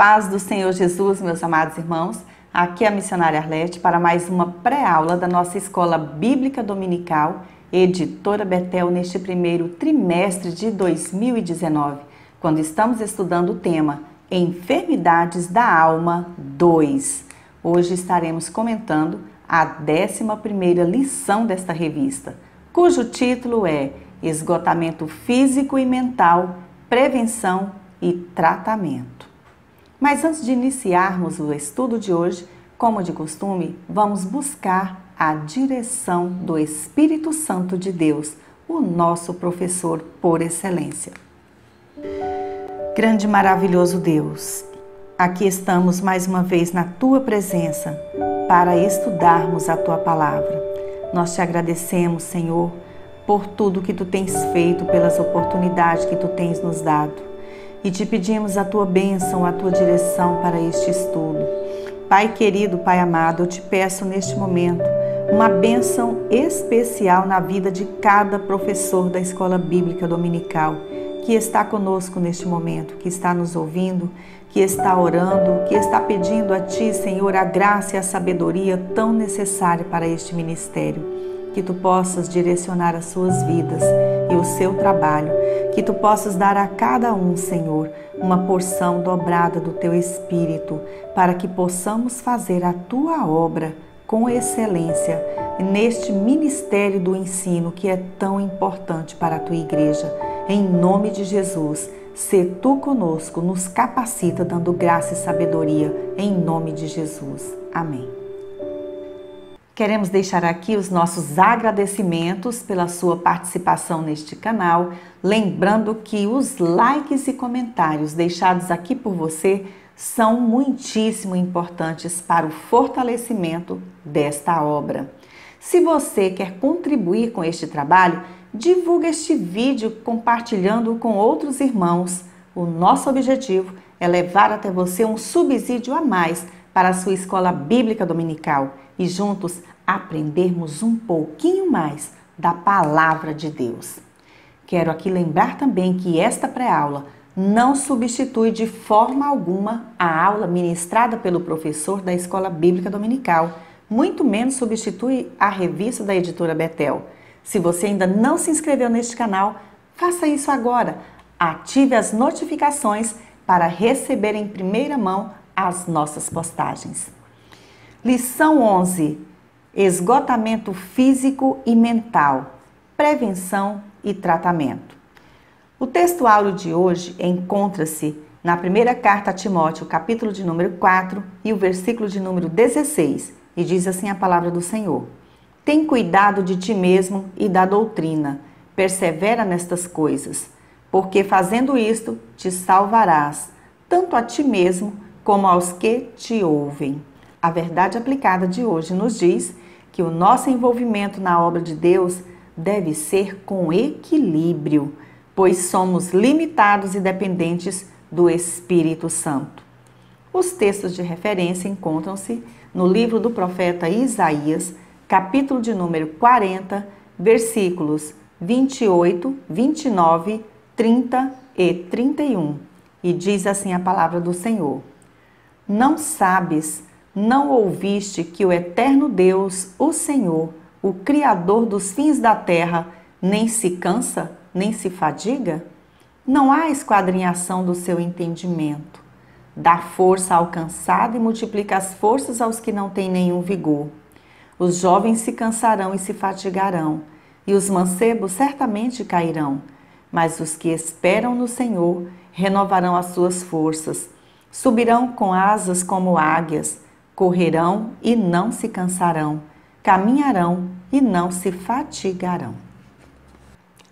paz do Senhor Jesus, meus amados irmãos. Aqui é a missionária Arlete para mais uma pré-aula da nossa Escola Bíblica Dominical, Editora Betel, neste primeiro trimestre de 2019, quando estamos estudando o tema Enfermidades da Alma 2. Hoje estaremos comentando a 11ª lição desta revista, cujo título é Esgotamento Físico e Mental, Prevenção e Tratamento. Mas antes de iniciarmos o estudo de hoje, como de costume, vamos buscar a direção do Espírito Santo de Deus, o nosso professor por excelência. Grande e maravilhoso Deus, aqui estamos mais uma vez na Tua presença para estudarmos a Tua palavra. Nós te agradecemos, Senhor, por tudo que Tu tens feito, pelas oportunidades que Tu tens nos dado. E te pedimos a Tua bênção, a Tua direção para este estudo. Pai querido, Pai amado, eu te peço neste momento uma bênção especial na vida de cada professor da Escola Bíblica Dominical que está conosco neste momento, que está nos ouvindo, que está orando, que está pedindo a Ti, Senhor, a graça e a sabedoria tão necessária para este ministério. Que Tu possas direcionar as suas vidas e o seu trabalho, que Tu possas dar a cada um, Senhor, uma porção dobrada do Teu Espírito, para que possamos fazer a Tua obra com excelência neste ministério do ensino que é tão importante para a Tua igreja. Em nome de Jesus, sê Tu conosco, nos capacita dando graça e sabedoria, em nome de Jesus. Amém. Queremos deixar aqui os nossos agradecimentos pela sua participação neste canal, lembrando que os likes e comentários deixados aqui por você são muitíssimo importantes para o fortalecimento desta obra. Se você quer contribuir com este trabalho, divulgue este vídeo compartilhando com outros irmãos. O nosso objetivo é levar até você um subsídio a mais para a sua escola bíblica dominical e juntos aprendermos um pouquinho mais da palavra de Deus. Quero aqui lembrar também que esta pré-aula não substitui de forma alguma a aula ministrada pelo professor da Escola Bíblica Dominical, muito menos substitui a revista da Editora Betel. Se você ainda não se inscreveu neste canal, faça isso agora. Ative as notificações para receber em primeira mão as nossas postagens. Lição 11. Esgotamento físico e mental, prevenção e tratamento. O texto áureo de hoje encontra-se na primeira carta a Timóteo, capítulo de número 4 e o versículo de número 16, e diz assim a palavra do Senhor: Tem cuidado de ti mesmo e da doutrina, persevera nestas coisas, porque fazendo isto te salvarás, tanto a ti mesmo como aos que te ouvem. A verdade aplicada de hoje nos diz que o nosso envolvimento na obra de Deus deve ser com equilíbrio, pois somos limitados e dependentes do Espírito Santo. Os textos de referência encontram-se no livro do profeta Isaías, capítulo de número 40, versículos 28, 29, 30 e 31. E diz assim a palavra do Senhor: Não sabes, não ouviste que o eterno Deus, o Senhor, o Criador dos fins da terra, nem se cansa, nem se fadiga? Não há esquadrinhação do seu entendimento. Dá força ao cansado e multiplica as forças aos que não têm nenhum vigor. Os jovens se cansarão e se fatigarão, e os mancebos certamente cairão. Mas os que esperam no Senhor renovarão as suas forças, subirão com asas como águias, correrão e não se cansarão, caminharão e não se fatigarão.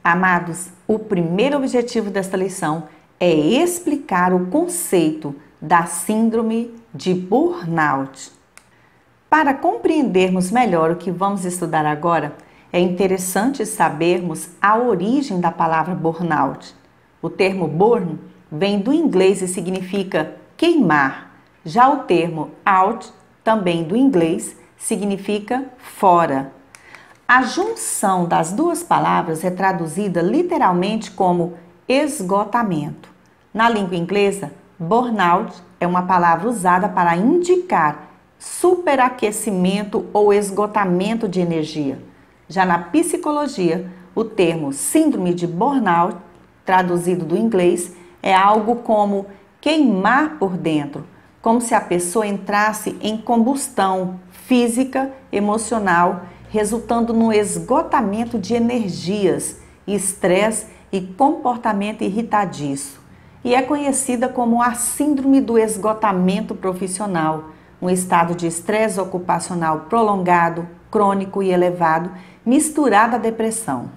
Amados, o primeiro objetivo desta lição é explicar o conceito da síndrome de burnout. Para compreendermos melhor o que vamos estudar agora, é interessante sabermos a origem da palavra burnout. O termo burn vem do inglês e significa queimar. Já o termo out, também do inglês, significa fora. A junção das duas palavras é traduzida literalmente como esgotamento. Na língua inglesa, Burnout é uma palavra usada para indicar superaquecimento ou esgotamento de energia. Já na psicologia, o termo síndrome de burnout, traduzido do inglês, é algo como queimar por dentro, como se a pessoa entrasse em combustão física, emocional, resultando no esgotamento de energias, estresse e comportamento irritadiço. E é conhecida como a síndrome do esgotamento profissional, um estado de estresse ocupacional prolongado, crônico e elevado, misturado à depressão.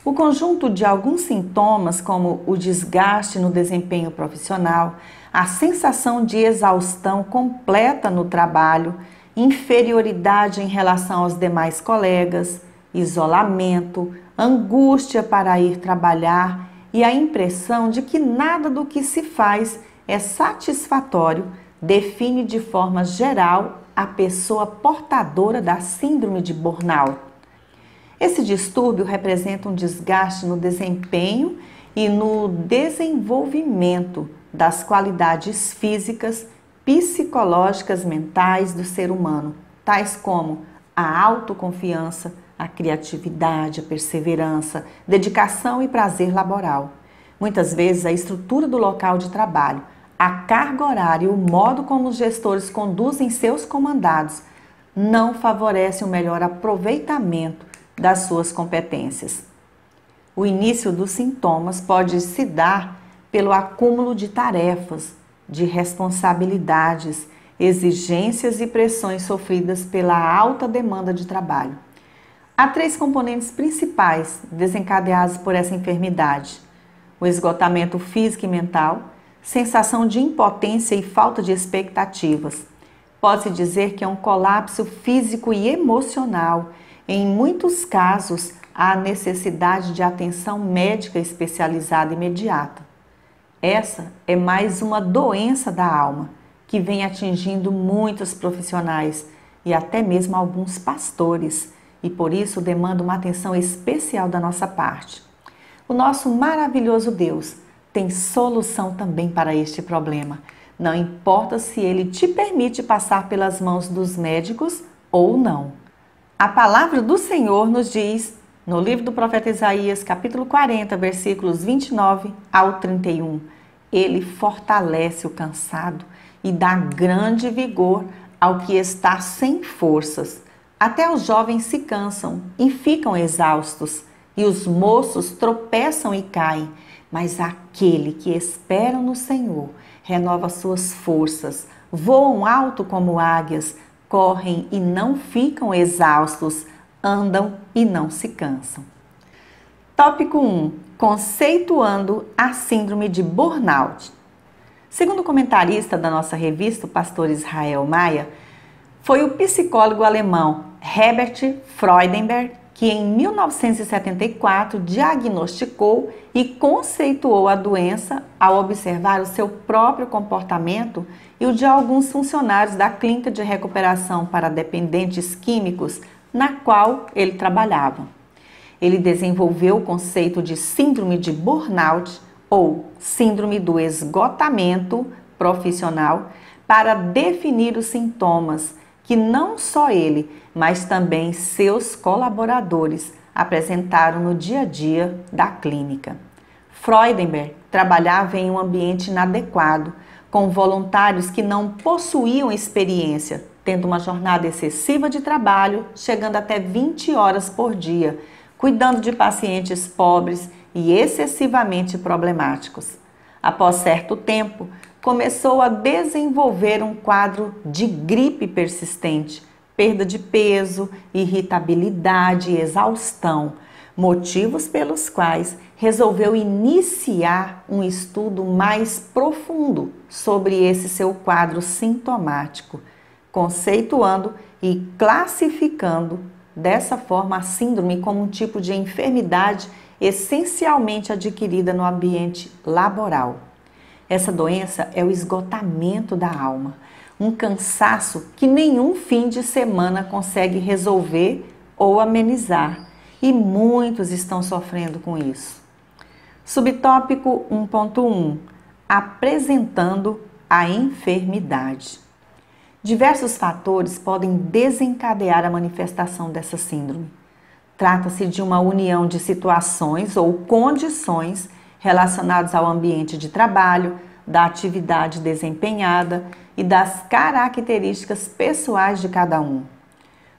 O conjunto de alguns sintomas, como o desgaste no desempenho profissional, a sensação de exaustão completa no trabalho, inferioridade em relação aos demais colegas, isolamento, angústia para ir trabalhar e a impressão de que nada do que se faz é satisfatório, define de forma geral a pessoa portadora da síndrome de burnout. Esse distúrbio representa um desgaste no desempenho e no desenvolvimento das qualidades físicas, psicológicas, mentais do ser humano, tais como a autoconfiança, a criatividade, a perseverança, dedicação e prazer laboral. Muitas vezes a estrutura do local de trabalho, a carga horária e o modo como os gestores conduzem seus comandados não favorecem o melhor aproveitamento das suas competências. O início dos sintomas pode se dar pelo acúmulo de tarefas, de responsabilidades, exigências e pressões sofridas pela alta demanda de trabalho. Há 3 componentes principais desencadeados por essa enfermidade: o esgotamento físico e mental, sensação de impotência e falta de expectativas. Pode-se dizer que é um colapso físico e emocional. Em muitos casos, há necessidade de atenção médica especializada imediata. Essa é mais uma doença da alma, que vem atingindo muitos profissionais e até mesmo alguns pastores, e por isso demanda uma atenção especial da nossa parte. O nosso maravilhoso Deus tem solução também para este problema. Não importa se ele te permite passar pelas mãos dos médicos ou não. A palavra do Senhor nos diz, no livro do profeta Isaías, capítulo 40, versículos 29 ao 31, ele fortalece o cansado e dá grande vigor ao que está sem forças. Até os jovens se cansam e ficam exaustos, e os moços tropeçam e caem, mas aquele que espera no Senhor renova suas forças, voam alto como águias, correm e não ficam exaustos, andam e não se cansam. Tópico 1. Conceituando a síndrome de burnout. Segundo o comentarista da nossa revista, o pastor Israel Maia, foi o psicólogo alemão Herbert Freudenberg que em 1974 diagnosticou e conceituou a doença ao observar o seu próprio comportamento e o de alguns funcionários da clínica de recuperação para dependentes químicos na qual ele trabalhava. Ele desenvolveu o conceito de síndrome de burnout ou síndrome do esgotamento profissional para definir os sintomas que não só ele, mas também seus colaboradores apresentaram no dia a dia da clínica. Freudenberg trabalhava em um ambiente inadequado, com voluntários que não possuíam experiência, tendo uma jornada excessiva de trabalho, chegando até 20 horas por dia, cuidando de pacientes pobres e excessivamente problemáticos. Após certo tempo, começou a desenvolver um quadro de gripe persistente, perda de peso, irritabilidade e exaustão, motivos pelos quais resolveu iniciar um estudo mais profundo sobre esse seu quadro sintomático, conceituando e classificando dessa forma a síndrome como um tipo de enfermidade essencialmente adquirida no ambiente laboral. Essa doença é o esgotamento da alma, um cansaço que nenhum fim de semana consegue resolver ou amenizar, e muitos estão sofrendo com isso. Subtópico 1.1. apresentando a enfermidade. Diversos fatores podem desencadear a manifestação dessa síndrome. Trata-se de uma união de situações ou condições relacionadas ao ambiente de trabalho, da atividade desempenhada e das características pessoais de cada um.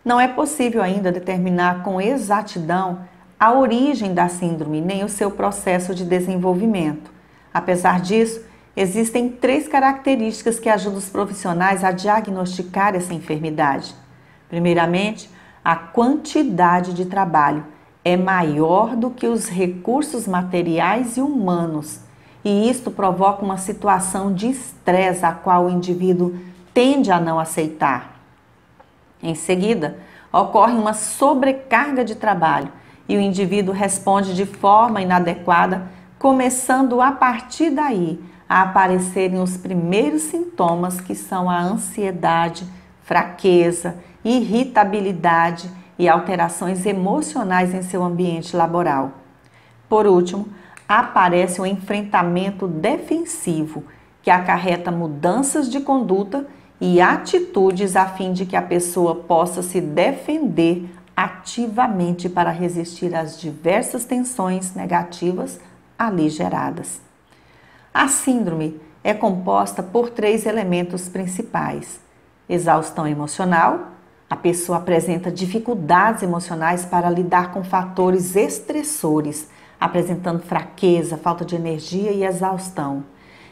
Não é possível ainda determinar com exatidão a origem da síndrome nem o seu processo de desenvolvimento. Apesar disso, existem 3 características que ajudam os profissionais a diagnosticar essa enfermidade. Primeiramente, a quantidade de trabalho é maior do que os recursos materiais e humanos, e isto provoca uma situação de estresse a qual o indivíduo tende a não aceitar. Em seguida, ocorre uma sobrecarga de trabalho e o indivíduo responde de forma inadequada, começando a partir daí a aparecerem os primeiros sintomas, que são a ansiedade, fraqueza, irritabilidade e alterações emocionais em seu ambiente laboral. Por último, aparece o enfrentamento defensivo, que acarreta mudanças de conduta e atitudes a fim de que a pessoa possa se defender ativamente para resistir às diversas tensões negativas ali geradas. A síndrome é composta por 3 elementos principais: exaustão emocional. A pessoa apresenta dificuldades emocionais para lidar com fatores estressores, apresentando fraqueza, falta de energia e exaustão.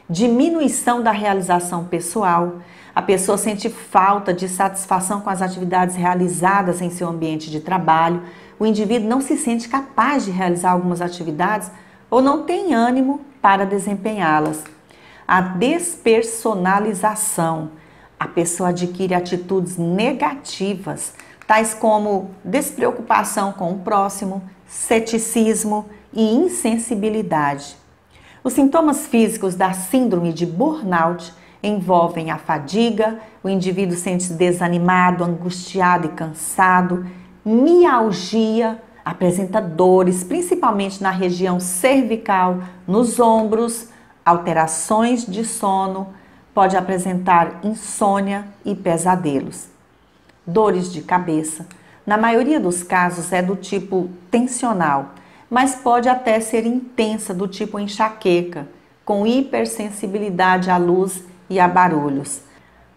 Diminuição da realização pessoal. A pessoa sente falta de satisfação com as atividades realizadas em seu ambiente de trabalho. O indivíduo não se sente capaz de realizar algumas atividades ou não tem ânimo para desempenhá-las. A despersonalização. A pessoa adquire atitudes negativas, tais como despreocupação com o próximo, ceticismo e insensibilidade. Os sintomas físicos da síndrome de burnout envolvem a fadiga, o indivíduo sente-se desanimado, angustiado e cansado, mialgia, apresenta dores, principalmente na região cervical, nos ombros, alterações de sono, pode apresentar insônia e pesadelos. Dores de cabeça. Na maioria dos casos é do tipo tensional, mas pode até ser intensa, do tipo enxaqueca, com hipersensibilidade à luz e a barulhos.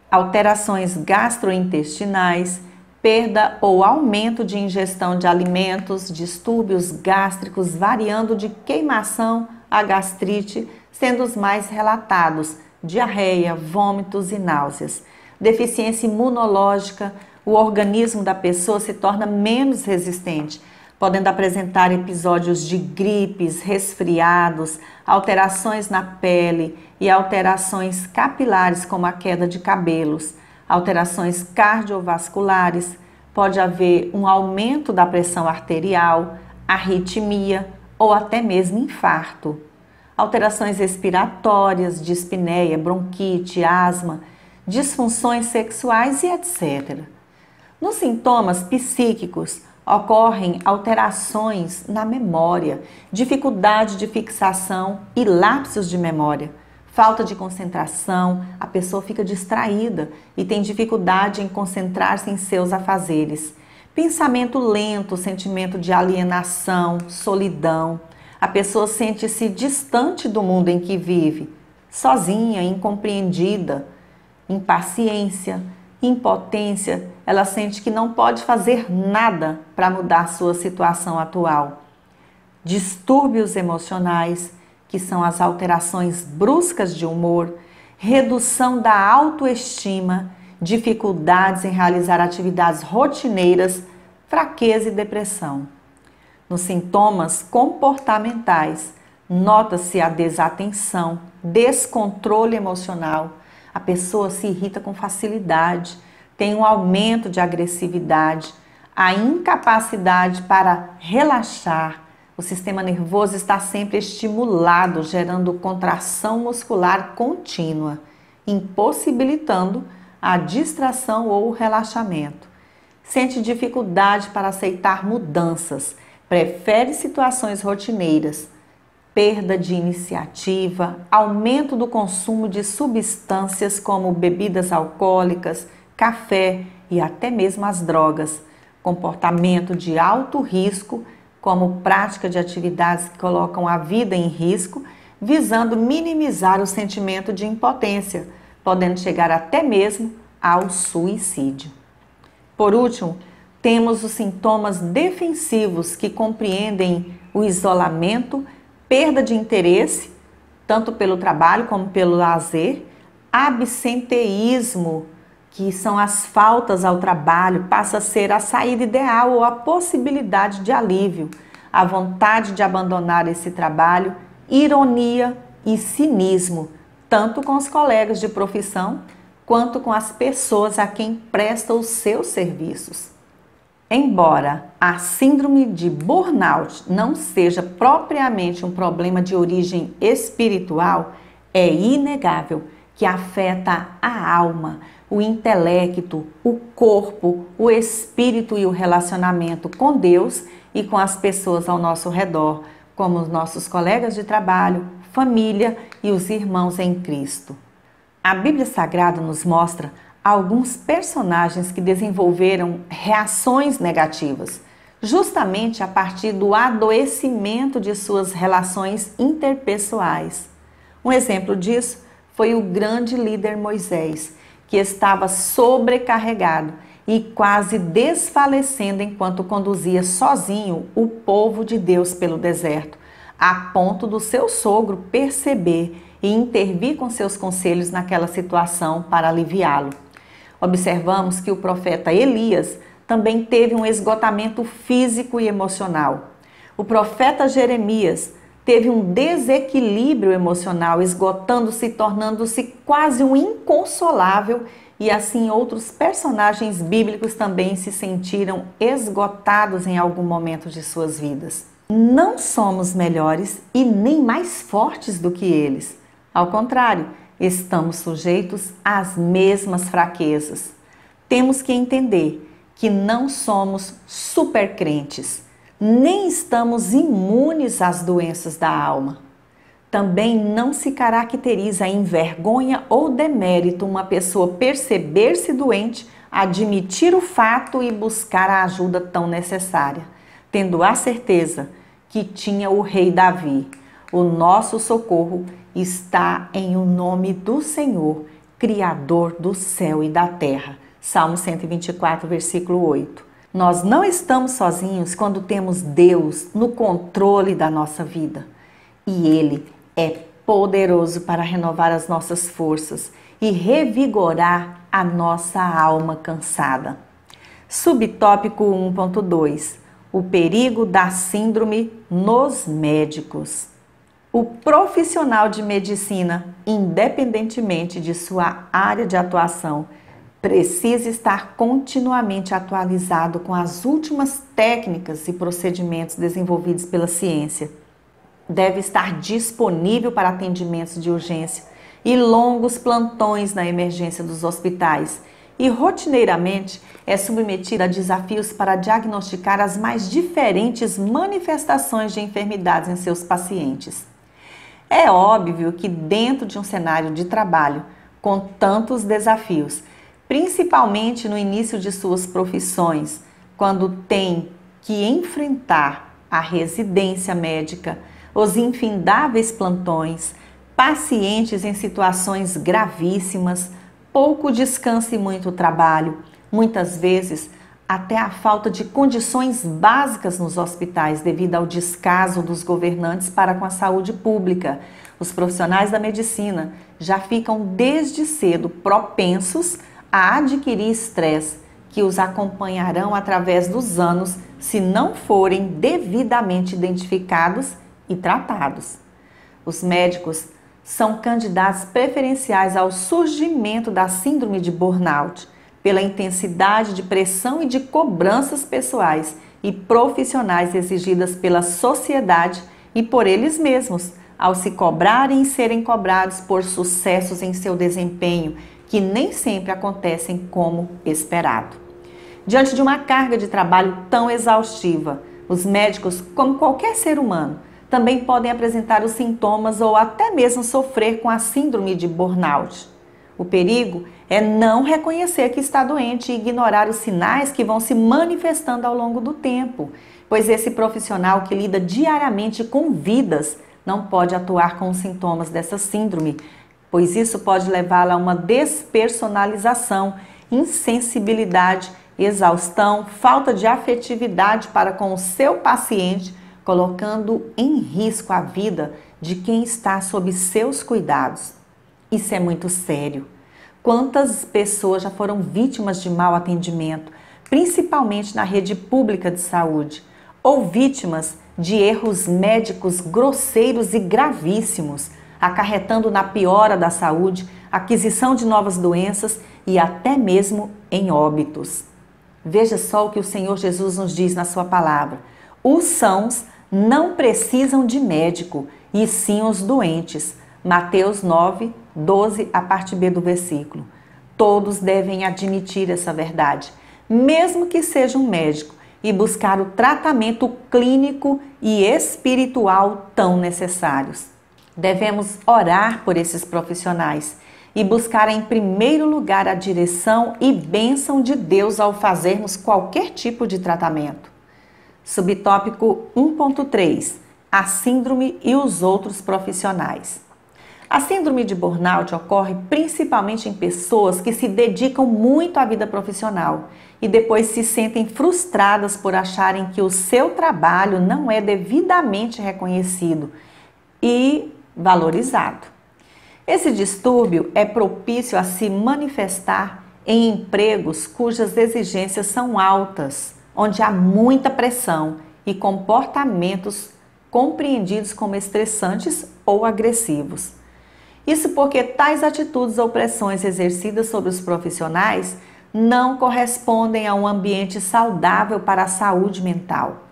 Alterações gastrointestinais, perda ou aumento de ingestão de alimentos, distúrbios gástricos variando de queimação a gastrite, sendo os mais relatados diarreia, vômitos e náuseas. Deficiência imunológica, o organismo da pessoa se torna menos resistente, podendo apresentar episódios de gripes, resfriados, alterações na pele e alterações capilares, como a queda de cabelos, alterações cardiovasculares, pode haver um aumento da pressão arterial, arritmia ou até mesmo infarto. Alterações respiratórias, dispneia, bronquite, asma, disfunções sexuais e etc. Nos sintomas psíquicos, ocorrem alterações na memória, dificuldade de fixação e lapsos de memória, falta de concentração, a pessoa fica distraída e tem dificuldade em concentrar-se em seus afazeres. Pensamento lento, sentimento de alienação, solidão. A pessoa sente-se distante do mundo em que vive, sozinha, incompreendida, impaciência, impotência. Ela sente que não pode fazer nada para mudar sua situação atual. Distúrbios emocionais, que são as alterações bruscas de humor, redução da autoestima, dificuldades em realizar atividades rotineiras, fraqueza e depressão. Nos sintomas comportamentais, nota-se a desatenção, descontrole emocional, a pessoa se irrita com facilidade, tem um aumento de agressividade, a incapacidade para relaxar, o sistema nervoso está sempre estimulado, gerando contração muscular contínua, impossibilitando a distração ou o relaxamento. Sente dificuldade para aceitar mudanças, prefere situações rotineiras, perda de iniciativa, aumento do consumo de substâncias como bebidas alcoólicas, café e até mesmo as drogas, comportamento de alto risco, como prática de atividades que colocam a vida em risco, visando minimizar o sentimento de impotência, podendo chegar até mesmo ao suicídio. Por último, temos os sintomas defensivos que compreendem o isolamento, perda de interesse, tanto pelo trabalho como pelo lazer, absenteísmo, que são as faltas ao trabalho, passa a ser a saída ideal ou a possibilidade de alívio, a vontade de abandonar esse trabalho, ironia e cinismo, tanto com os colegas de profissão, quanto com as pessoas a quem presta os seus serviços. Embora a síndrome de burnout não seja propriamente um problema de origem espiritual, é inegável que afeta a alma, o intelecto, o corpo, o espírito e o relacionamento com Deus e com as pessoas ao nosso redor, como os nossos colegas de trabalho, família e os irmãos em Cristo. A Bíblia Sagrada nos mostra alguns personagens que desenvolveram reações negativas, justamente a partir do adoecimento de suas relações interpessoais. Um exemplo disso foi o grande líder Moisés, que estava sobrecarregado e quase desfalecendo enquanto conduzia sozinho o povo de Deus pelo deserto, a ponto do seu sogro perceber e intervir com seus conselhos naquela situação para aliviá-lo. Observamos que o profeta Elias também teve um esgotamento físico e emocional. O profeta Jeremias teve um desequilíbrio emocional, esgotando-se, tornando-se quase um inconsolável, e assim outros personagens bíblicos também se sentiram esgotados em algum momento de suas vidas. Não somos melhores e nem mais fortes do que eles. Ao contrário, estamos sujeitos às mesmas fraquezas. Temos que entender que não somos supercrentes, nem estamos imunes às doenças da alma. Também não se caracteriza em vergonha ou demérito uma pessoa perceber-se doente, admitir o fato e buscar a ajuda tão necessária, tendo a certeza que tinha o rei Davi. O nosso socorro está em o nome do Senhor, Criador do céu e da terra. Salmo 124, versículo 8. Nós não estamos sozinhos quando temos Deus no controle da nossa vida. E Ele é poderoso para renovar as nossas forças e revigorar a nossa alma cansada. Subtópico 1.2. O perigo da síndrome nos médicos. O profissional de medicina, independentemente de sua área de atuação, precisa estar continuamente atualizado com as últimas técnicas e procedimentos desenvolvidos pela ciência. Deve estar disponível para atendimentos de urgência e longos plantões na emergência dos hospitais e rotineiramente é submetido a desafios para diagnosticar as mais diferentes manifestações de enfermidades em seus pacientes. É óbvio que dentro de um cenário de trabalho com tantos desafios, principalmente no início de suas profissões, quando tem que enfrentar a residência médica, os infindáveis plantões, pacientes em situações gravíssimas, pouco descanso e muito trabalho, muitas vezes até a falta de condições básicas nos hospitais devido ao descaso dos governantes para com a saúde pública. Os profissionais da medicina já ficam desde cedo propensos a adquirir estresse que os acompanharão através dos anos se não forem devidamente identificados e tratados. Os médicos são candidatos preferenciais ao surgimento da síndrome de burnout, pela intensidade de pressão e de cobranças pessoais e profissionais exigidas pela sociedade e por eles mesmos, ao se cobrarem e serem cobrados por sucessos em seu desempenho, que nem sempre acontecem como esperado. Diante de uma carga de trabalho tão exaustiva, os médicos, como qualquer ser humano, também podem apresentar os sintomas ou até mesmo sofrer com a síndrome de burnout. O perigo é não reconhecer que está doente e ignorar os sinais que vão se manifestando ao longo do tempo, pois esse profissional que lida diariamente com vidas não pode atuar com os sintomas dessa síndrome, pois isso pode levá-la a uma despersonalização, insensibilidade, exaustão, falta de afetividade para com o seu paciente, colocando em risco a vida de quem está sob seus cuidados. Isso é muito sério. Quantas pessoas já foram vítimas de mau atendimento, principalmente na rede pública de saúde, ou vítimas de erros médicos grosseiros e gravíssimos, acarretando na piora da saúde, aquisição de novas doenças e até mesmo em óbitos. Veja só o que o Senhor Jesus nos diz na sua palavra. Os sãos não precisam de médico, e sim os doentes. Mateus 9, 12, a parte B do versículo. Todos devem admitir essa verdade, mesmo que seja um médico, e buscar o tratamento clínico e espiritual tão necessários. Devemos orar por esses profissionais e buscar em primeiro lugar a direção e bênção de Deus ao fazermos qualquer tipo de tratamento. Subtópico 1.3. A síndrome e os outros profissionais. A síndrome de burnout ocorre principalmente em pessoas que se dedicam muito à vida profissional e depois se sentem frustradas por acharem que o seu trabalho não é devidamente reconhecido e valorizado. Esse distúrbio é propício a se manifestar em empregos cujas exigências são altas, onde há muita pressão e comportamentos compreendidos como estressantes ou agressivos. Isso porque tais atitudes ou pressões exercidas sobre os profissionais não correspondem a um ambiente saudável para a saúde mental.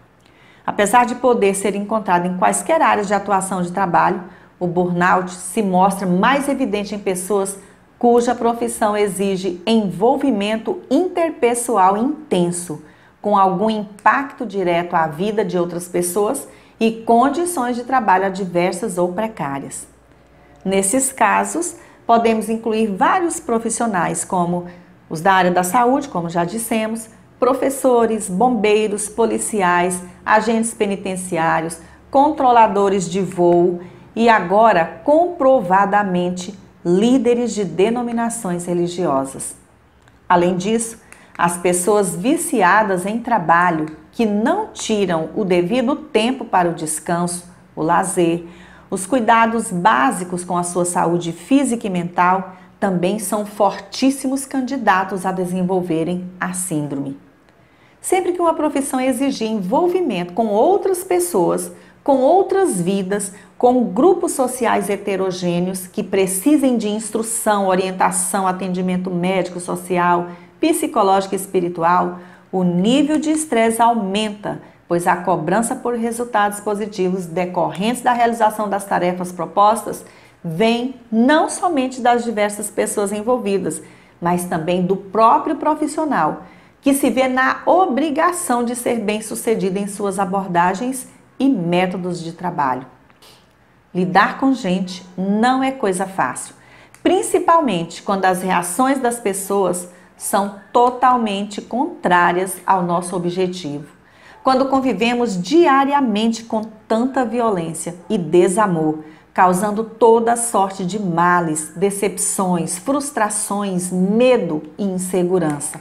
Apesar de poder ser encontrado em quaisquer áreas de atuação de trabalho, o burnout se mostra mais evidente em pessoas cuja profissão exige envolvimento interpessoal intenso, com algum impacto direto à vida de outras pessoas e condições de trabalho adversas ou precárias. Nesses casos, podemos incluir vários profissionais, como os da área da saúde, como já dissemos, professores, bombeiros, policiais, agentes penitenciários, controladores de voo e agora, comprovadamente, líderes de denominações religiosas. Além disso, as pessoas viciadas em trabalho que não tiram o devido tempo para o descanso, o lazer, os cuidados básicos com a sua saúde física e mental também são fortíssimos candidatos a desenvolverem a síndrome. Sempre que uma profissão exigir envolvimento com outras pessoas, com outras vidas, com grupos sociais heterogêneos que precisem de instrução, orientação, atendimento médico, social, psicológico e espiritual, o nível de estresse aumenta, pois a cobrança por resultados positivos decorrentes da realização das tarefas propostas vem não somente das diversas pessoas envolvidas, mas também do próprio profissional, que se vê na obrigação de ser bem-sucedido em suas abordagens e métodos de trabalho. Lidar com gente não é coisa fácil, principalmente quando as reações das pessoas são totalmente contrárias ao nosso objetivo. Quando convivemos diariamente com tanta violência e desamor, causando toda sorte de males, decepções, frustrações, medo e insegurança.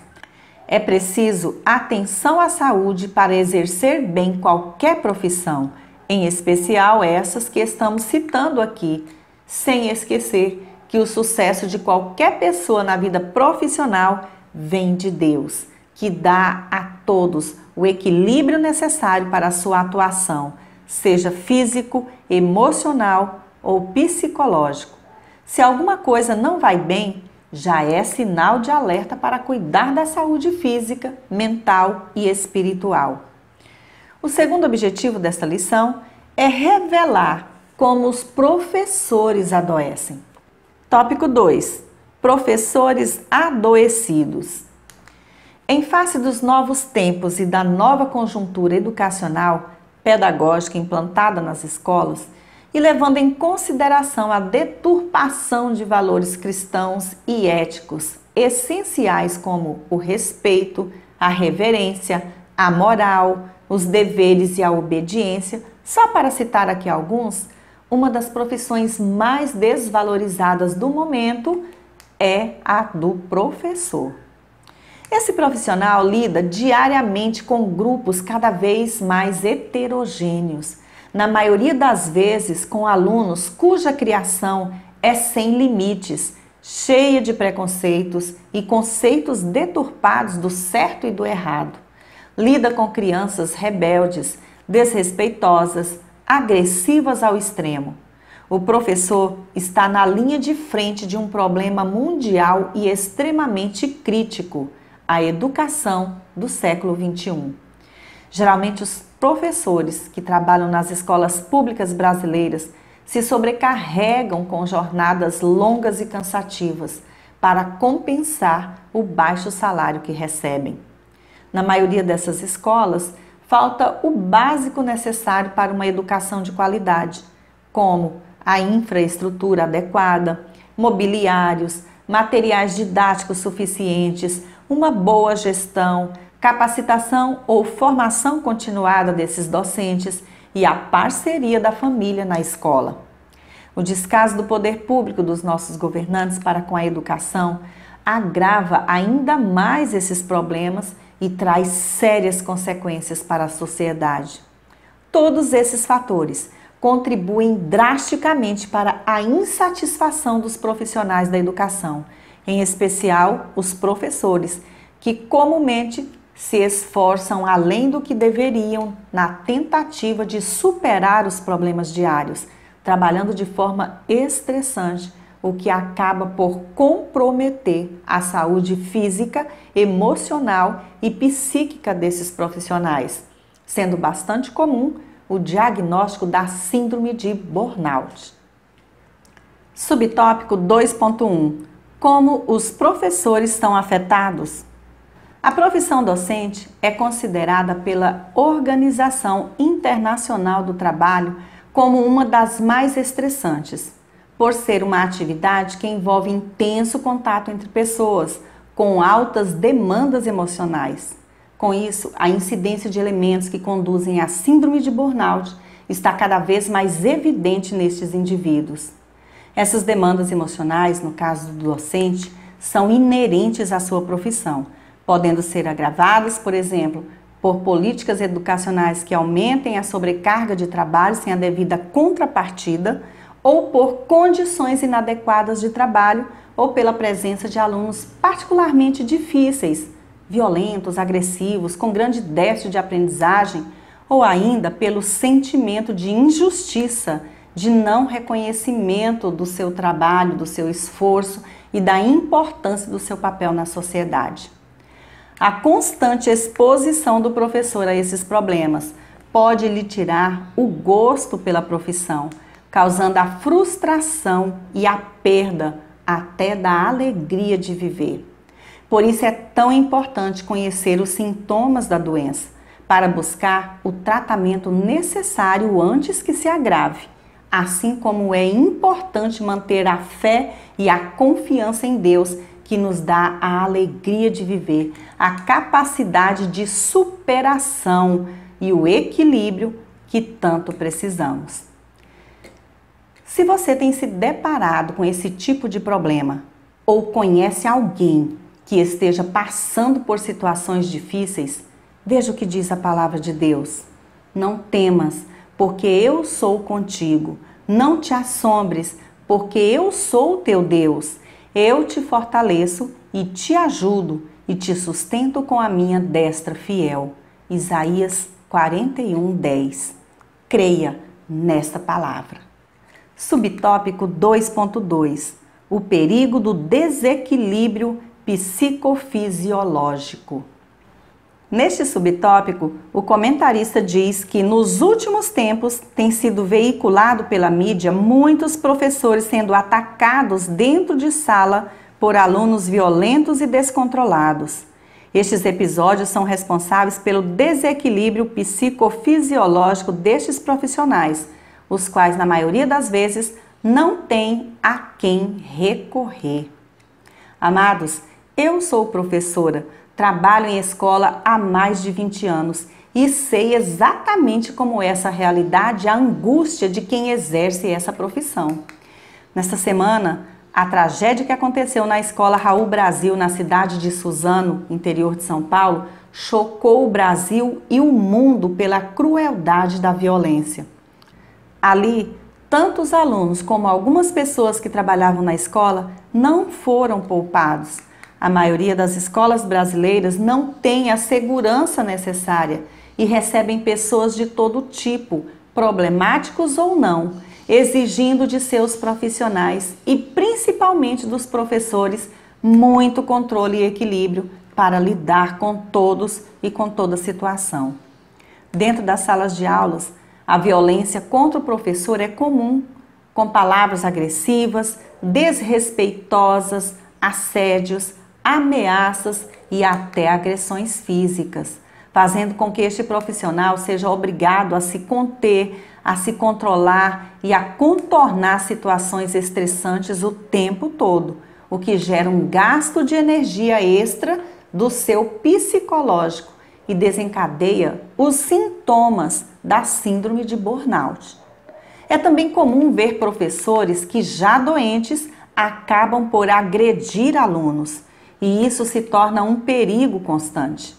É preciso atenção à saúde para exercer bem qualquer profissão, em especial essas que estamos citando aqui, sem esquecer que o sucesso de qualquer pessoa na vida profissional vem de Deus, que dá a todos o equilíbrio necessário para a sua atuação, seja físico, emocional ou psicológico. Se alguma coisa não vai bem, já é sinal de alerta para cuidar da saúde física, mental e espiritual. O segundo objetivo desta lição é revelar como os professores adoecem. Tópico 2. Professores adoecidos. Em face dos novos tempos e da nova conjuntura educacional, pedagógica implantada nas escolas e levando em consideração a deturpação de valores cristãos e éticos essenciais como o respeito, a reverência, a moral, os deveres e a obediência, só para citar aqui alguns, uma das profissões mais desvalorizadas do momento é a do professor. Esse profissional lida diariamente com grupos cada vez mais heterogêneos, na maioria das vezes com alunos cuja criação é sem limites, cheia de preconceitos e conceitos deturpados do certo e do errado. Lida com crianças rebeldes, desrespeitosas, agressivas ao extremo. O professor está na linha de frente de um problema mundial e extremamente crítico, a educação do século XXI. Geralmente os professores que trabalham nas escolas públicas brasileiras se sobrecarregam com jornadas longas e cansativas para compensar o baixo salário que recebem. Na maioria dessas escolas, falta o básico necessário para uma educação de qualidade, como a infraestrutura adequada, mobiliários, materiais didáticos suficientes, uma boa gestão, capacitação ou formação continuada desses docentes e a parceria da família na escola. O descaso do poder público dos nossos governantes para com a educação agrava ainda mais esses problemas e traz sérias consequências para a sociedade. Todos esses fatores contribuem drasticamente para a insatisfação dos profissionais da educação, em especial os professores, que comumente se esforçam além do que deveriam na tentativa de superar os problemas diários, trabalhando de forma estressante, o que acaba por comprometer a saúde física, emocional e psíquica desses profissionais, sendo bastante comum o diagnóstico da síndrome de burnout. Subtópico 2.1. Como os professores são afetados? A profissão docente é considerada pela Organização Internacional do Trabalho como uma das mais estressantes, por ser uma atividade que envolve intenso contato entre pessoas, com altas demandas emocionais. Com isso, a incidência de elementos que conduzem à síndrome de burnout está cada vez mais evidente nestes indivíduos. Essas demandas emocionais, no caso do docente, são inerentes à sua profissão, podendo ser agravadas, por exemplo, por políticas educacionais que aumentem a sobrecarga de trabalho sem a devida contrapartida, ou por condições inadequadas de trabalho, ou pela presença de alunos particularmente difíceis, violentos, agressivos, com grande déficit de aprendizagem, ou ainda pelo sentimento de injustiça, de não reconhecimento do seu trabalho, do seu esforço e da importância do seu papel na sociedade. A constante exposição do professor a esses problemas pode lhe tirar o gosto pela profissão, causando a frustração e a perda até da alegria de viver. Por isso é tão importante conhecer os sintomas da doença, para buscar o tratamento necessário antes que se agrave, assim como é importante manter a fé e a confiança em Deus, que nos dá a alegria de viver, a capacidade de superação e o equilíbrio que tanto precisamos. Se você tem se deparado com esse tipo de problema ou conhece alguém que esteja passando por situações difíceis, veja o que diz a palavra de Deus. Não temas, porque eu sou contigo. Não te assombres, porque eu sou o teu Deus. Eu te fortaleço e te ajudo e te sustento com a minha destra fiel. Isaías 41:10. Creia nesta palavra. Subtópico 2.2. O perigo do desequilíbrio psicofisiológico. Neste subtópico, o comentarista diz que nos últimos tempos tem sido veiculado pela mídia muitos professores sendo atacados dentro de sala por alunos violentos e descontrolados. Estes episódios são responsáveis pelo desequilíbrio psicofisiológico destes profissionais, os quais, na maioria das vezes, não têm a quem recorrer. Amados, eu sou professora, trabalho em escola há mais de 20 anos e sei exatamente como é essa realidade, a angústia de quem exerce essa profissão. Nesta semana, a tragédia que aconteceu na escola Raul Brasil, na cidade de Suzano, interior de São Paulo, chocou o Brasil e o mundo pela crueldade da violência. Ali, tanto os alunos como algumas pessoas que trabalhavam na escola não foram poupados. A maioria das escolas brasileiras não tem a segurança necessária e recebem pessoas de todo tipo, problemáticos ou não, exigindo de seus profissionais e principalmente dos professores muito controle e equilíbrio para lidar com todos e com toda situação. Dentro das salas de aulas, a violência contra o professor é comum, com palavras agressivas, desrespeitosas, assédios, ameaças e até agressões físicas, fazendo com que este profissional seja obrigado a se conter, a se controlar e a contornar situações estressantes o tempo todo, o que gera um gasto de energia extra do seu psicológico e desencadeia os sintomas da síndrome de burnout. É também comum ver professores que, já doentes, acabam por agredir alunos, e isso se torna um perigo constante.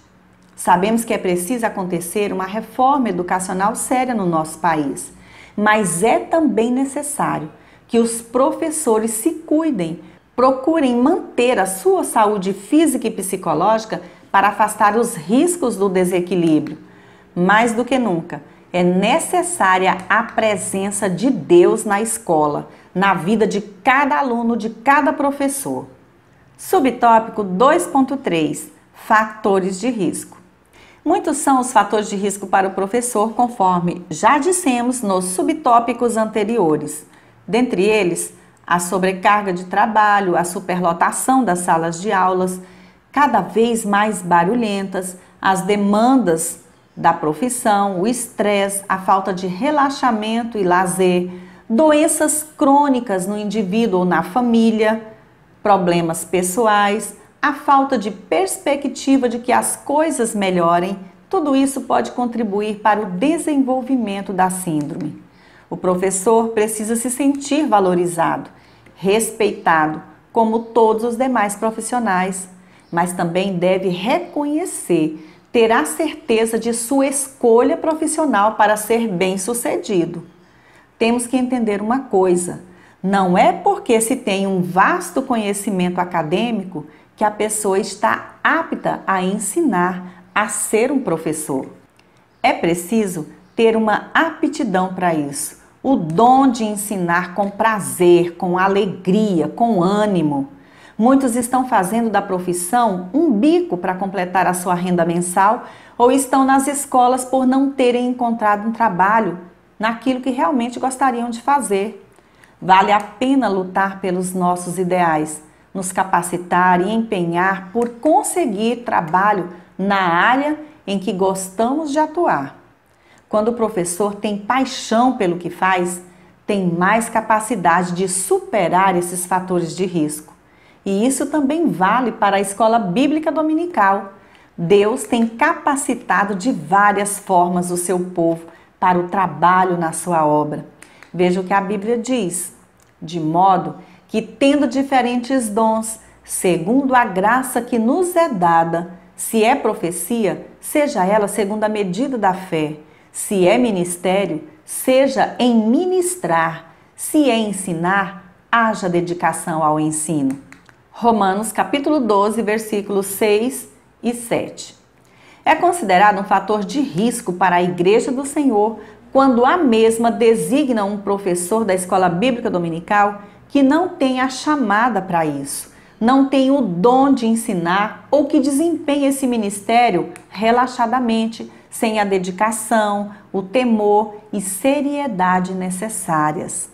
Sabemos que é preciso acontecer uma reforma educacional séria no nosso país, mas é também necessário que os professores se cuidem, procurem manter a sua saúde física e psicológica para afastar os riscos do desequilíbrio. Mais do que nunca, é necessária a presença de Deus na escola, na vida de cada aluno, de cada professor. Subtópico 2.3: Fatores de risco. Muitos são os fatores de risco para o professor, conforme já dissemos nos subtópicos anteriores. Dentre eles, a sobrecarga de trabalho, a superlotação das salas de aulas, cada vez mais barulhentas, as demandas da profissão, o estresse, a falta de relaxamento e lazer, doenças crônicas no indivíduo ou na família, problemas pessoais, a falta de perspectiva de que as coisas melhorem, tudo isso pode contribuir para o desenvolvimento da síndrome. O professor precisa se sentir valorizado, respeitado, como todos os demais profissionais, mas também deve reconhecer, ter a certeza de sua escolha profissional para ser bem-sucedido. Temos que entender uma coisa: não é porque se tem um vasto conhecimento acadêmico que a pessoa está apta a ensinar, a ser um professor. É preciso ter uma aptidão para isso, o dom de ensinar com prazer, com alegria, com ânimo. Muitos estão fazendo da profissão um bico para completar a sua renda mensal ou estão nas escolas por não terem encontrado um trabalho naquilo que realmente gostariam de fazer. Vale a pena lutar pelos nossos ideais, nos capacitar e empenhar por conseguir trabalho na área em que gostamos de atuar. Quando o professor tem paixão pelo que faz, tem mais capacidade de superar esses fatores de risco. E isso também vale para a escola bíblica dominical. Deus tem capacitado de várias formas o seu povo para o trabalho na sua obra. Veja o que a Bíblia diz: de modo que, tendo diferentes dons, segundo a graça que nos é dada, se é profecia, seja ela segundo a medida da fé; se é ministério, seja em ministrar; se é ensinar, haja dedicação ao ensino. Romanos capítulo 12, versículos 6 e 7. É considerado um fator de risco para a Igreja do Senhor quando a mesma designa um professor da escola bíblica dominical que não tem a chamada para isso, não tem o dom de ensinar ou que desempenha esse ministério relaxadamente, sem a dedicação, o temor e seriedade necessárias.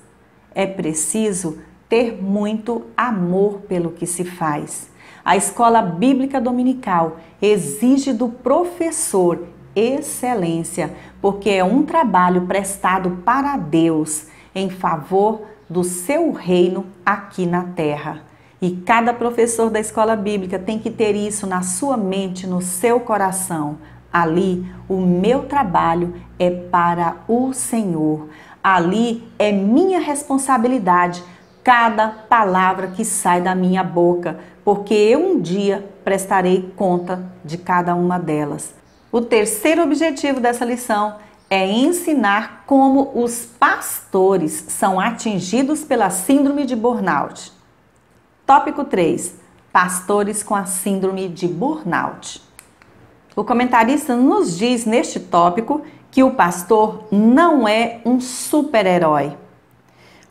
É preciso ter muito amor pelo que se faz, A escola bíblica dominical exige do professor excelência, porque é um trabalho prestado para Deus em favor do seu reino aqui na terra. E cada professor da escola bíblica tem que ter isso na sua mente, no seu coração. Ali, o meu trabalho é para o Senhor. Ali é minha responsabilidade cada palavra que sai da minha boca, porque eu um dia prestarei conta de cada uma delas. O terceiro objetivo dessa lição é ensinar como os pastores são atingidos pela síndrome de burnout. Tópico 3. Pastores com a síndrome de burnout. O comentarista nos diz neste tópico que o pastor não é um super-herói.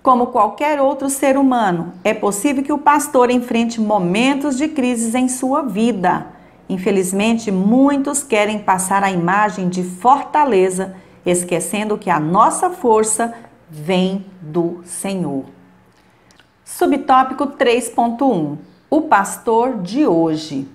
Como qualquer outro ser humano, é possível que o pastor enfrente momentos de crises em sua vida. Infelizmente, muitos querem passar a imagem de fortaleza, esquecendo que a nossa força vem do Senhor. Subtópico 3.1. O pastor de hoje.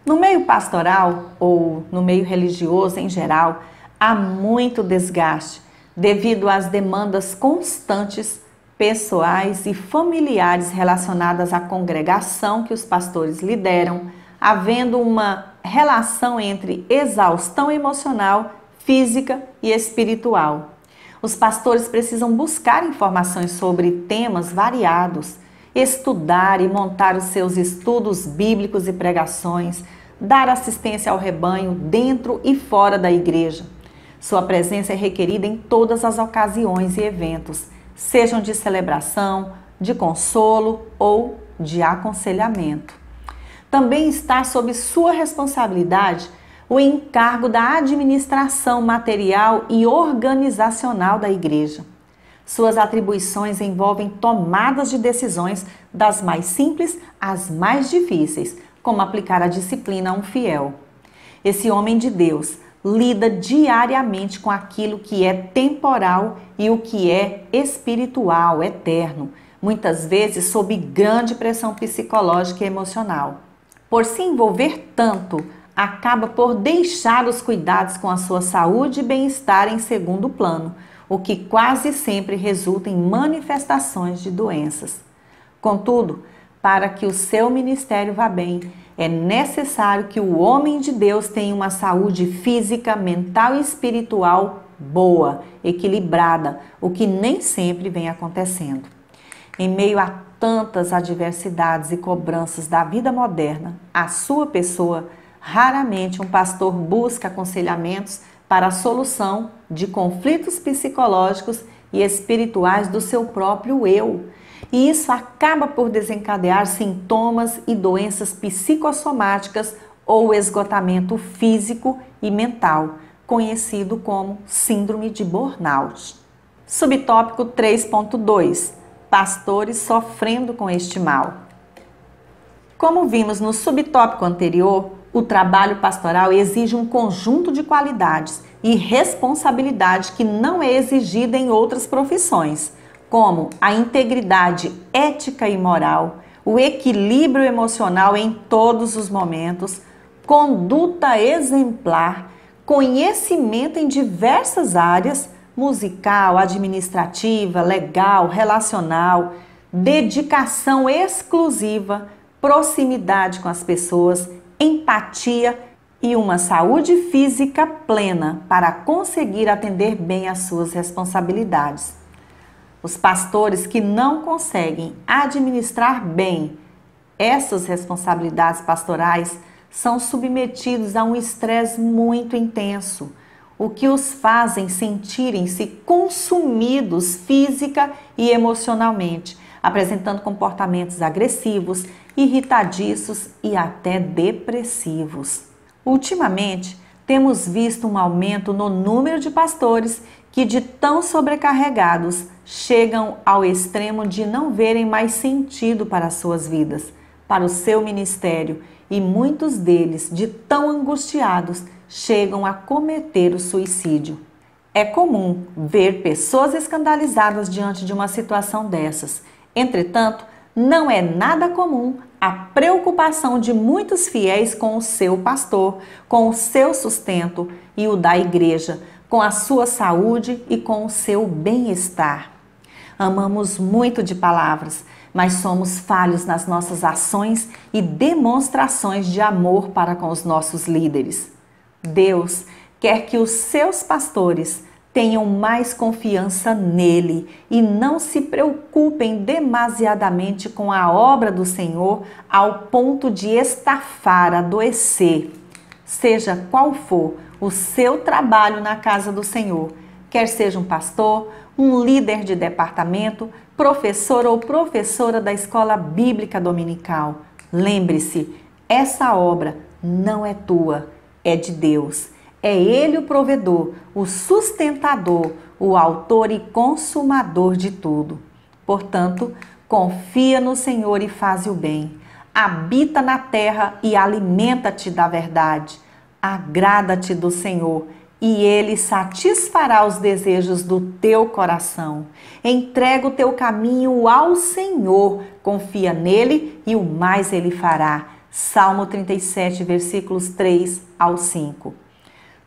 No meio pastoral ou no meio religioso em geral, há muito desgaste devido às demandas constantes pessoais e familiares relacionadas à congregação que os pastores lideram, havendo uma relação entre exaustão emocional, física e espiritual. Os pastores precisam buscar informações sobre temas variados, estudar e montar os seus estudos bíblicos e pregações, dar assistência ao rebanho dentro e fora da igreja. Sua presença é requerida em todas as ocasiões e eventos, sejam de celebração, de consolo ou de aconselhamento. Também está sob sua responsabilidade o encargo da administração material e organizacional da igreja. Suas atribuições envolvem tomadas de decisões das mais simples às mais difíceis, como aplicar a disciplina a um fiel. Esse homem de Deus lida diariamente com aquilo que é temporal e o que é espiritual, eterno, muitas vezes sob grande pressão psicológica e emocional. Por se envolver tanto, acaba por deixar os cuidados com a sua saúde e bem-estar em segundo plano, o que quase sempre resulta em manifestações de doenças. Contudo, para que o seu ministério vá bem, é necessário que o homem de Deus tenha uma saúde física, mental e espiritual boa, equilibrada, o que nem sempre vem acontecendo. Em meio a tantas adversidades e cobranças da vida moderna, a sua pessoa, raramente um pastor busca aconselhamentos para a solução de conflitos psicológicos e espirituais do seu próprio eu. E isso acaba por desencadear sintomas e doenças psicossomáticas ou esgotamento físico e mental, conhecido como síndrome de burnout. Subtópico 3.2. Pastores sofrendo com este mal. Como vimos no subtópico anterior, o trabalho pastoral exige um conjunto de qualidades e responsabilidade que não é exigida em outras profissões, como a integridade ética e moral, o equilíbrio emocional em todos os momentos, conduta exemplar, conhecimento em diversas áreas, musical, administrativa, legal, relacional, dedicação exclusiva, proximidade com as pessoas, empatia e uma saúde física plena para conseguir atender bem às suas responsabilidades. Os pastores que não conseguem administrar bem essas responsabilidades pastorais são submetidos a um estresse muito intenso, o que os fazem sentirem-se consumidos física e emocionalmente, apresentando comportamentos agressivos, irritadiços e até depressivos. Ultimamente, temos visto um aumento no número de pastores que, de tão sobrecarregados, chegam ao extremo de não verem mais sentido para as suas vidas, para o seu ministério, e muitos deles, de tão angustiados, chegam a cometer o suicídio. É comum ver pessoas escandalizadas diante de uma situação dessas. Entretanto, Não é nada comum a preocupação de muitos fiéis com o seu pastor, com o seu sustento e o da igreja, com a sua saúde e com o seu bem-estar. Amamos muito de palavras, mas somos falhos nas nossas ações e demonstrações de amor para com os nossos líderes. Deus quer que os seus pastores tenham mais confiança nele e não se preocupem demasiadamente com a obra do Senhor ao ponto de estafar, adoecer. Seja qual for o seu trabalho na casa do Senhor, quer seja um pastor, um líder de departamento, professor ou professora da escola bíblica dominical, lembre-se, essa obra não é tua, é de Deus. É Ele o provedor, o sustentador, o autor e consumador de tudo. Portanto, confia no Senhor e faze o bem. Habita na terra e alimenta-te da verdade. Agrada-te do Senhor e Ele satisfará os desejos do teu coração. Entrega o teu caminho ao Senhor, confia nele e o mais Ele fará. Salmo 37, versículos 3 ao 5.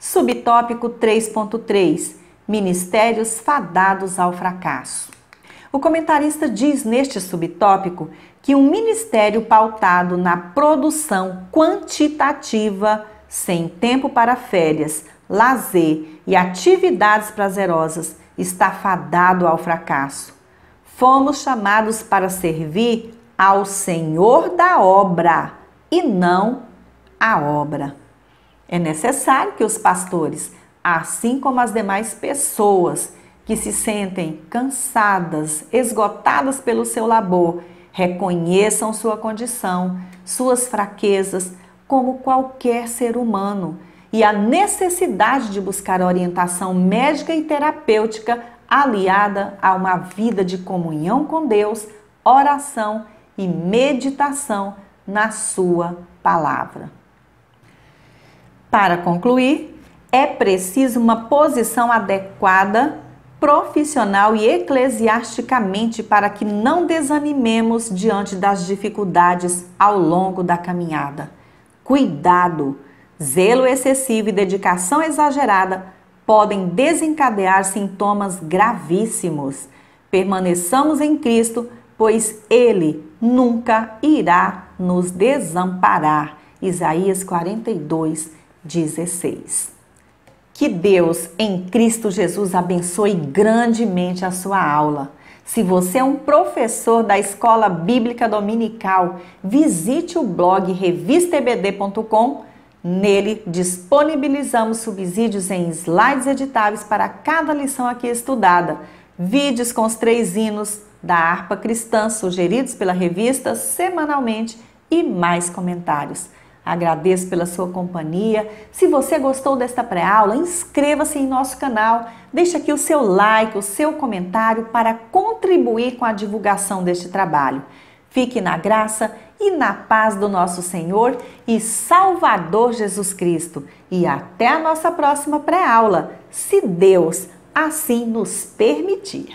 Subtópico 3.3 – Ministérios fadados ao fracasso. O comentarista diz neste subtópico que um ministério pautado na produção quantitativa, sem tempo para férias, lazer e atividades prazerosas, está fadado ao fracasso. Fomos chamados para servir ao Senhor da obra e não à obra. É necessário que os pastores, assim como as demais pessoas que se sentem cansadas, esgotadas pelo seu labor, reconheçam sua condição, suas fraquezas, como qualquer ser humano, e a necessidade de buscar orientação médica e terapêutica aliada a uma vida de comunhão com Deus, oração e meditação na sua palavra. Para concluir, é preciso uma posição adequada, profissional e eclesiasticamente para que não desanimemos diante das dificuldades ao longo da caminhada. Cuidado! Zelo excessivo e dedicação exagerada podem desencadear sintomas gravíssimos. Permaneçamos em Cristo, pois Ele nunca irá nos desamparar. Isaías 42:16. Que Deus em Cristo Jesus abençoe grandemente a sua aula. Se você é um professor da Escola Bíblica Dominical, visite o blog revistaebd.com. Nele disponibilizamos subsídios em slides editáveis para cada lição aqui estudada, vídeos com os 3 hinos da harpa cristã sugeridos pela revista semanalmente e mais comentários. Agradeço pela sua companhia. Se você gostou desta pré-aula, inscreva-se em nosso canal. Deixe aqui o seu like, o seu comentário para contribuir com a divulgação deste trabalho. Fique na graça e na paz do nosso Senhor e Salvador Jesus Cristo. E até a nossa próxima pré-aula, se Deus assim nos permitir.